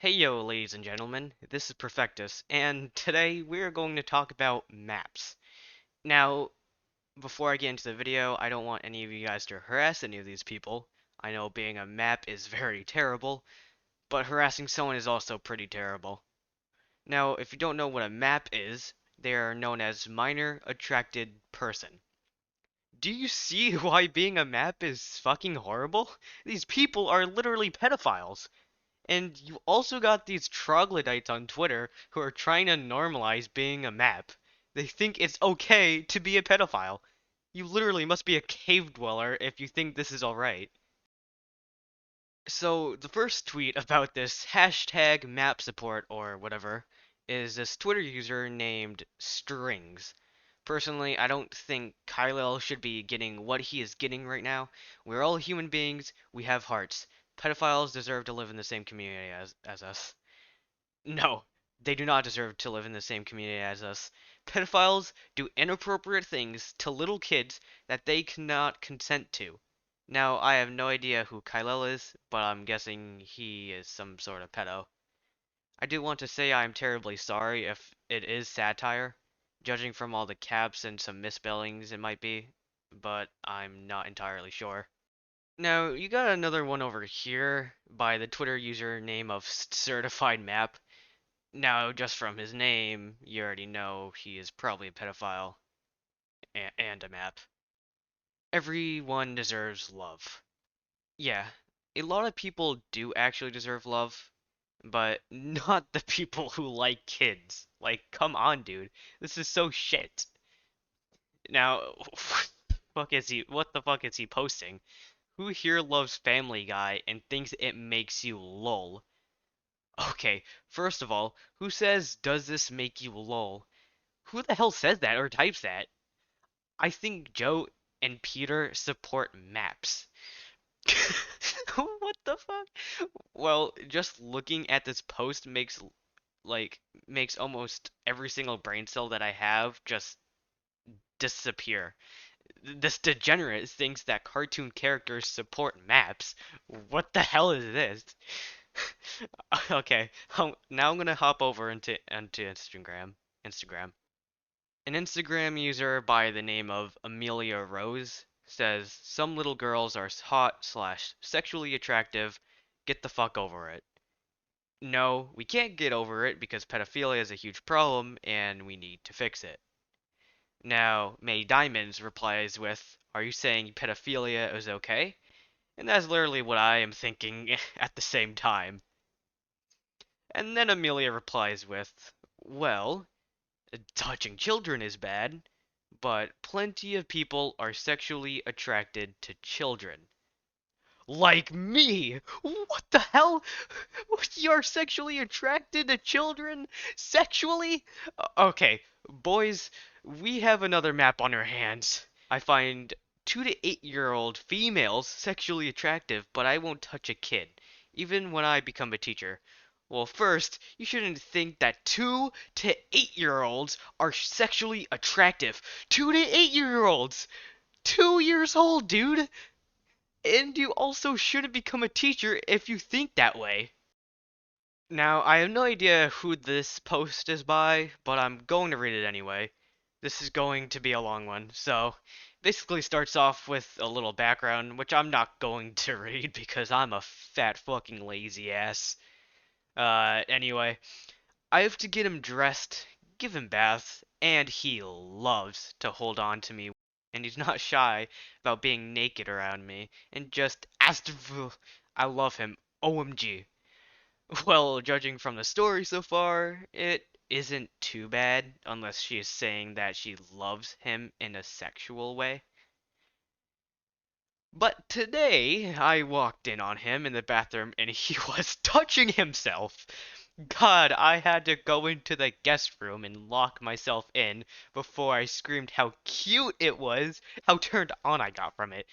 Hey yo, ladies and gentlemen, this is Perfectus, and today we're going to talk about maps. Now, before I get into the video, I don't want any of you guys to harass any of these people. I know being a map is very terrible, but harassing someone is also pretty terrible. Now, if you don't know what a map is, they are known as minor attracted person. Do you see why being a map is fucking horrible? These people are literally pedophiles. And you also got these troglodytes on Twitter who are trying to normalize being a map. They think it's okay to be a pedophile. You literally must be a cave dweller if you think this is alright. So, the first tweet about this hashtag map support or whatever is this Twitter user named Strings. Personally, I don't think Kylel should be getting what he is getting right now. We're all human beings, we have hearts. Pedophiles deserve to live in the same community as us. No, they do not deserve to live in the same community as us. Pedophiles do inappropriate things to little kids that they cannot consent to. Now, I have no idea who Kylel is, but I'm guessing he is some sort of pedo. I do want to say I am terribly sorry if it is satire, judging from all the caps and some misspellings it might be, but I'm not entirely sure. Now, you got another one over here by the Twitter user name of Certified Map. Now, just from his name, you already know he is probably a pedophile and a map. Everyone deserves love. Yeah, a lot of people do actually deserve love, but not the people who like kids. Like, come on, dude. This is so shit. Now, what the fuck is he posting? Who here loves Family Guy and thinks it makes you lol? Okay, first of all, who says does this make you lol? Who the hell says that or types that? I think Joe and Peter support maps. What the fuck? Well, just looking at this post makes almost every single brain cell that I have just disappear. This degenerate thinks that cartoon characters support maps. What the hell is this? Okay, now I'm gonna hop over into Instagram. An Instagram user by the name of Amelia Rose says some little girls are hot slash sexually attractive. Get the fuck over it. No, we can't get over it because pedophilia is a huge problem and we need to fix it. Now, May Diamonds replies with, "Are you saying pedophilia is okay?" And that's literally what I am thinking at the same time. And then Amelia replies with, "Well, touching children is bad, but plenty of people are sexually attracted to children." Like me! What the hell? You're sexually attracted to children? Sexually? Okay, boys, we have another map on our hands. I find 2 to 8-year-old females sexually attractive, but I won't touch a kid, even when I become a teacher. Well, first, you shouldn't think that 2 to 8-year-olds are sexually attractive. 2 to 8-year-olds! 2 years old, dude! And you also shouldn't become a teacher if you think that way. Now, I have no idea who this post is by, but I'm going to read it anyway. This is going to be a long one, so basically starts off with a little background, which I'm not going to read because I'm a fat fucking lazy ass. Anyway, I have to get him dressed, give him baths, and he loves to hold on to me, and he's not shy about being naked around me, and just I love him. OMG. Well, judging from the story so far, it isn't too bad, unless she is saying that she loves him in a sexual way. But today, I walked in on him in the bathroom and he was touching himself. God, I had to go into the guest room and lock myself in before I screamed how cute it was, how turned on I got from it.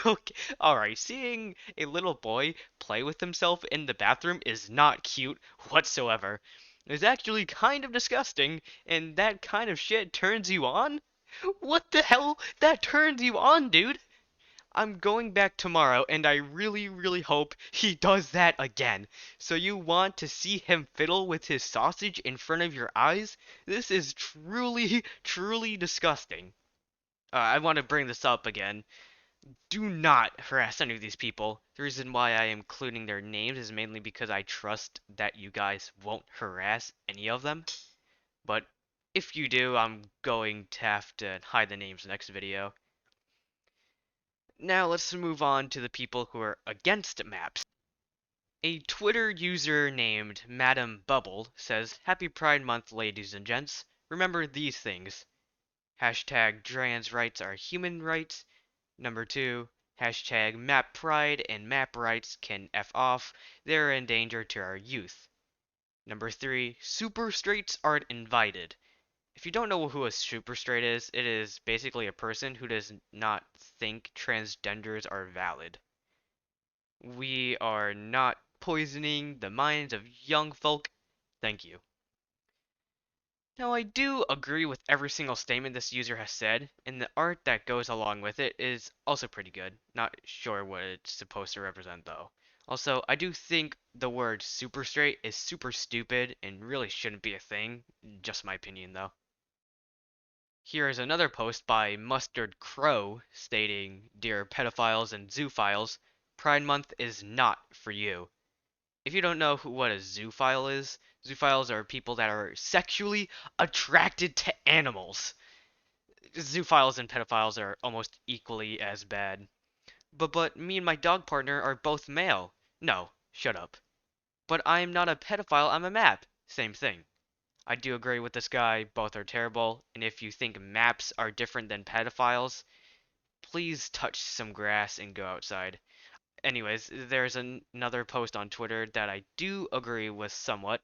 Okay, alright, seeing a little boy play with himself in the bathroom is not cute whatsoever. It's actually kind of disgusting, and that kind of shit turns you on? What the hell? That turns you on, dude? I'm going back tomorrow, and I really, really hope he does that again. So you want to see him fiddle with his sausage in front of your eyes? This is truly, truly disgusting. I want to bring this up again. Do not harass any of these people. The reason why I am including their names is mainly because I trust that you guys won't harass any of them. But if you do, I'm going to have to hide the names next video. Now let's move on to the people who are against maps. A Twitter user named Madam Bubble says, Happy Pride Month, ladies and gents. Remember these things. Hashtag trans rights are human rights. Number 2, hashtag map pride and map rights can F off. They're in danger to our youth. Number 3, super straights aren't invited. If you don't know who a super straight is, it is basically a person who does not think transgenders are valid. We are not poisoning the minds of young folk. Thank you. Now, I do agree with every single statement this user has said, and the art that goes along with it is also pretty good. Not sure what it's supposed to represent, though. Also, I do think the word super straight is super stupid and really shouldn't be a thing. Just my opinion, though. Here is another post by Mustard Crow stating, Dear pedophiles and zoophiles, Pride Month is not for you. If you don't know what a zoophile is, zoophiles are people that are sexually attracted to animals. Zoophiles and pedophiles are almost equally as bad. But me and my dog partner are both male. No, shut up. But I am not a pedophile, I'm a map. Same thing. I do agree with this guy, both are terrible, and if you think maps are different than pedophiles, please touch some grass and go outside. Anyways, there's another post on Twitter that I do agree with somewhat,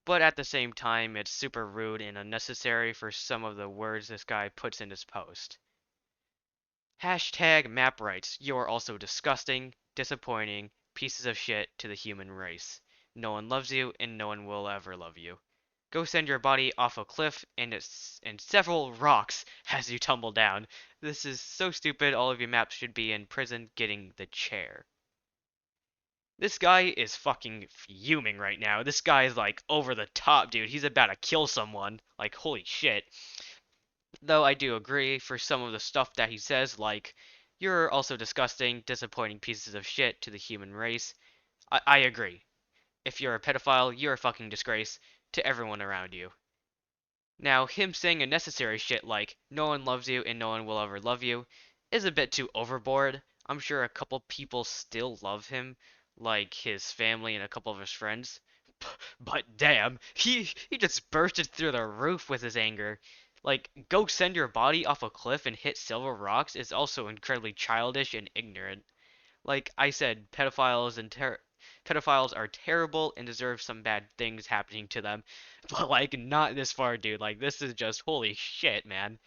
but at the same time, it's super rude and unnecessary for some of the words this guy puts in his post. Hashtag map rights. You are also disgusting, disappointing, pieces of shit to the human race. No one loves you, and no one will ever love you. Go send your body off a cliff and several rocks as you tumble down. This is so stupid, all of you maps should be in prison getting the chair. This guy is fucking fuming right now. This guy is like over the top, dude. He's about to kill someone. Like, holy shit. Though I do agree for some of the stuff that he says, like, you're also disgusting, disappointing pieces of shit to the human race. I agree. If you're a pedophile, you're a fucking disgrace to everyone around you. Now, him saying unnecessary shit like, no one loves you and no one will ever love you, is a bit too overboard. I'm sure a couple people still love him, like his family and a couple of his friends. But damn, he just bursted through the roof with his anger. Like, go send your body off a cliff and hit several rocks is also incredibly childish and ignorant. Like I said, pedophiles are terrible and deserve some bad things happening to them. But like not this far, dude. Like this is just holy shit, man.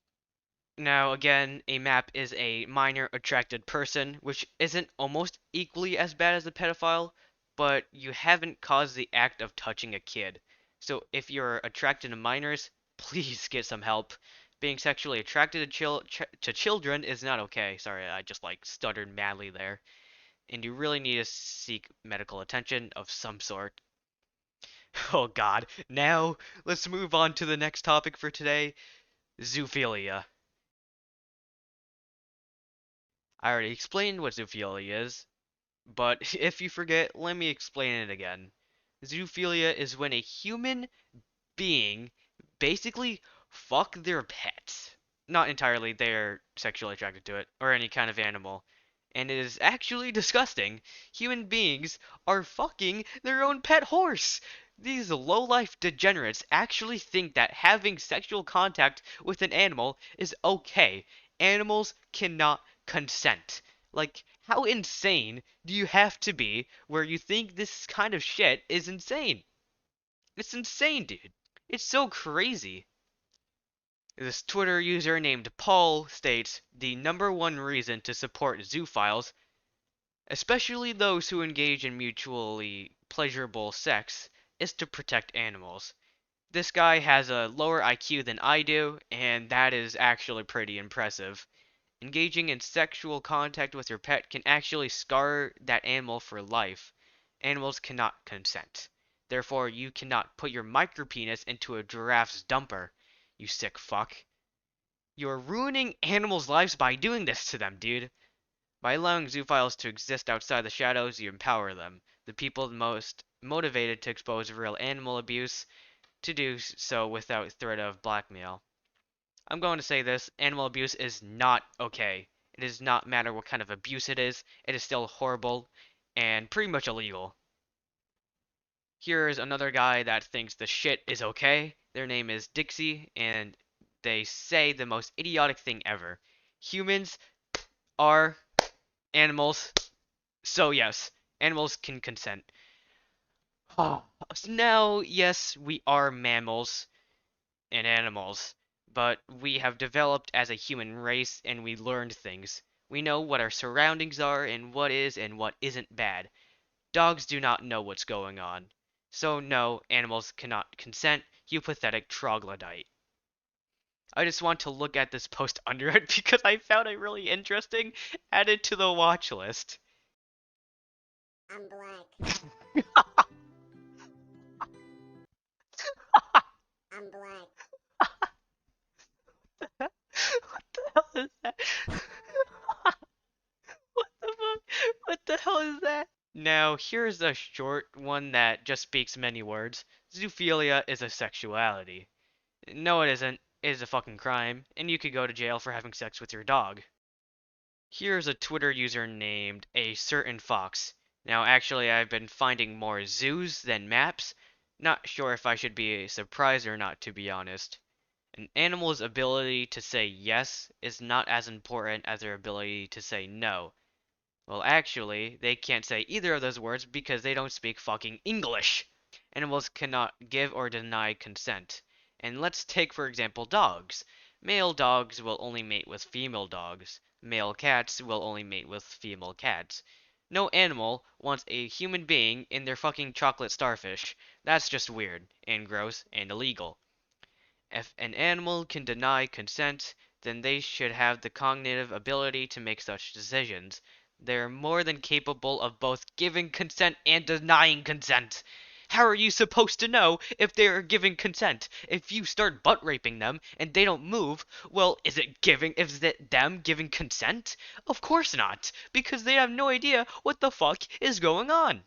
Now again, a map is a minor attracted person, which isn't almost equally as bad as a pedophile, but you haven't caused the act of touching a kid. So if you're attracted to minors, please get some help. Being sexually attracted to children is not okay. Sorry, I just like stuttered madly there, and you really need to seek medical attention of some sort. Oh god. Now, let's move on to the next topic for today, zoophilia. I already explained what zoophilia is, but if you forget, let me explain it again. Zoophilia is when a human being basically fuck their pets. Not entirely, they're sexually attracted to it, or any kind of animal. And it is actually disgusting. Human beings are fucking their own pet horse. These low-life degenerates actually think that having sexual contact with an animal is okay. Animals cannot consent. Like, how insane do you have to be where you think this kind of shit is insane? It's insane, dude. It's so crazy. This Twitter user named Paul states the number one reason to support zoophiles, especially those who engage in mutually pleasurable sex, is to protect animals. This guy has a lower IQ than I do, and that is actually pretty impressive. Engaging in sexual contact with your pet can actually scar that animal for life. Animals cannot consent. Therefore, you cannot put your micropenis into a giraffe's dumper, you sick fuck. You're ruining animals' lives by doing this to them, dude. By allowing zoophiles to exist outside the shadows, you empower them, the people most motivated to expose real animal abuse, to do so without threat of blackmail. I'm going to say this, animal abuse is not okay. It does not matter what kind of abuse it is still horrible and pretty much illegal. Here's another guy that thinks the shit is okay. Their name is Dixie, and they say the most idiotic thing ever. Humans are animals, so yes, animals can consent. So now, yes, we are mammals and animals, but we have developed as a human race and we learned things. We know what our surroundings are and what is and what isn't bad. Dogs do not know what's going on. So no, animals cannot consent, you pathetic troglodyte. I just want to look at this post under it because I found it really interesting. Add it to the watch list. I'm black. I'm black. What the hell is that? What the fuck? What the hell is that? Now, here's a short one that just speaks many words. Zoophilia is a sexuality. No, it isn't. It is a fucking crime, and you could go to jail for having sex with your dog. Here's a Twitter user named A Certain Fox. Now, actually, I've been finding more zoos than maps. Not sure if I should be surprised or not, to be honest. An animal's ability to say yes is not as important as their ability to say no. Well, actually, they can't say either of those words because they don't speak fucking English. Animals cannot give or deny consent. And let's take, for example, dogs. Male dogs will only mate with female dogs. Male cats will only mate with female cats. No animal wants a human being in their fucking chocolate starfish. That's just weird, and gross, and illegal. If an animal can deny consent, then they should have the cognitive ability to make such decisions. They are more than capable of both giving consent and denying consent. How are you supposed to know if they are giving consent? If you start butt raping them and they don't move, well, is it them giving consent? Of course not, because they have no idea what the fuck is going on.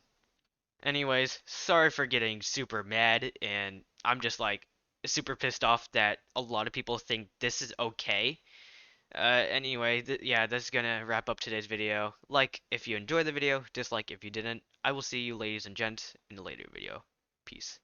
Anyways, sorry for getting super mad, and I'm just like super pissed off that a lot of people think this is okay. Anyway, yeah, that's gonna wrap up today's video. Like if you enjoyed the video, dislike if you didn't. I will see you ladies and gents in a later video. Peace.